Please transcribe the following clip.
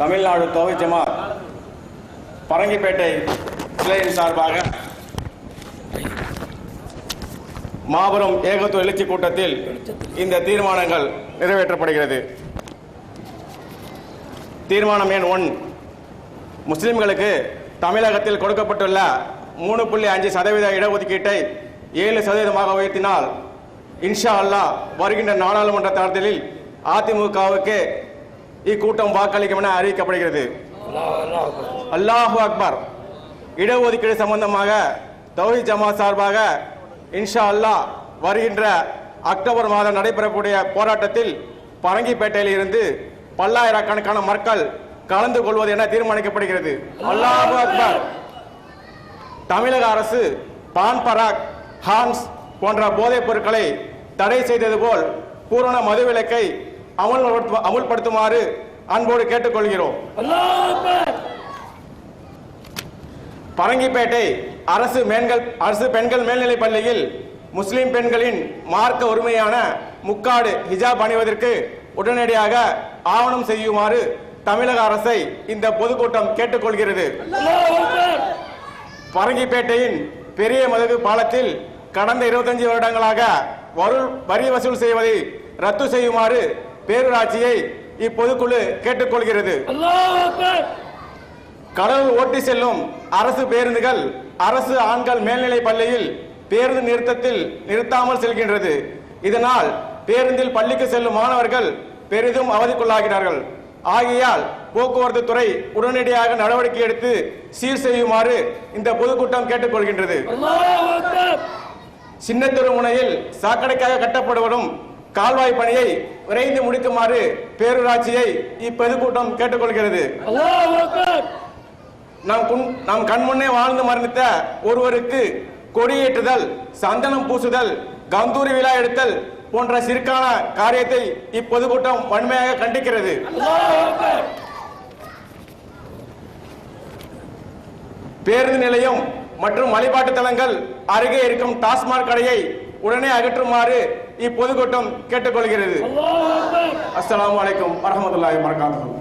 தமிழ்நாடு தௌஹீத் ஜமாத் பரங்கிப்பேட்டை கிளையின் சார்பாக மாபெரும் ஏகத்துவ எழுச்சி கூட்டத்தில் இந்த தீர்மானங்கள் நிறைவேற்றப்படுகிறது. தீர்மானம் எண் 1, முஸ்லிம்களுக்கு தமிழகத்தில் கொடுக்கப்பட்டுள்ள 3.5% இடஒதுக்கீட்டை 7% உயர்த்தினால் இன்ஷா அல்லாஹ் வருகின்ற நாடாளுமன்ற தேர்தலில் அதிமுகவுக்கு இக்கூட்டம் வாக்களிக்கும் என அறிவிக்கப்படுகிறது. அல்லாஹு அக்பர். இடஒதுக்கீடு சம்பந்தமாக தௌஹீத் ஜமாத் சார்பாக இன்ஷா அல்லாஹ் வருகின்ற அக்டோபர் மாதம் நடைபெறக்கூடிய போராட்டத்தில் பரங்கிப்பேட்டையில் இருந்து பல்லாயிரக்கணக்கான மக்கள் கலந்து கொள்வது என தீர்மானிக்கப்படுகிறது. அல்லாஹு அக்பர். தமிழக அரசு பான் பராக், ஹான்ஸ் போன்ற போதைப் பொருட்களை தடை செய்தது போல் பூரண மதுவிலக்கை அமுல்படுத்துமாறு அன்போடு கேட்டுக்கொள்கிறோம். பரங்கிப்பேட்டை அரசு பெண்கள் மேல்நிலைப் பள்ளியில் முஸ்லிம் பெண்களின் மார்க்க உரிமையான முக்காடு ஹிஜாப் அணிவதற்கு உடனடியாக ஆவணம் செய்யுமாறு தமிழக அரசை இந்த பொதுக்கூட்டம் கேட்டுக்கொள்கிறது. பரங்கிப்பேட்டையின் பெரிய மதகு பாலத்தில் கடந்த 25 வருடங்களாக வரி வசூல் செய்வதை ரத்து செய்யுமாறு பேரூராட்சியை இப்பொதுக்குழு கேட்டுக்கொள்கிறது. கடலூர் ஓட்டி செல்லும் அரசு பேருந்துகள் அரசு ஆண்கள் மேல்நிலைப் பள்ளியில் பேருந்து நிறுத்தத்தில் நிறுத்தாமல் செல்கின்றது. இதனால் பேருந்தில் பள்ளிக்கு செல்லும் மாணவர்கள் பெரிதும் அவதிக்குள்ளாகிறார்கள். ஆகையால் போக்குவரத்து துறை உடனடியாக நடவடிக்கை எடுத்து சீர் செய்யுமாறு இந்த பொதுக்கூட்டம் கேட்டுக்கொள்கின்றது. சின்னத்தொரு முனையில் சாக்கடைக்காக கட்டப்படும் கால்வாய் பணியை விரைந்து முடிக்குமாறு பேரூராட்சியை இப்பொதுக்கூட்டம் கேட்டுக்கொள்கிறது. நாம் கண்முன்னே வாழ்ந்து மரணித்த ஒருவருக்கு கொடியேற்றுதல், சந்தனம் பூசுதல், கந்தூரி விழா எடுத்தல் போன்ற சிறுக்கான காரியத்தை இப்பொதுக்கூட்டம் வன்மையாக கண்டிக்கிறது. பேருந்து நிலையம் மற்றும் வழிபாட்டு தலங்கள் அருகே இருக்கும் டாஸ்மாக் கடையை உடனே அகற்றுமாறு இப்பொதுக்கூட்டம் கேட்டுக்கொள்கிறது. அஸ்ஸலாமு அலைக்கும் வரஹ்மத்துல்லாஹி வபரகாத்துஹு.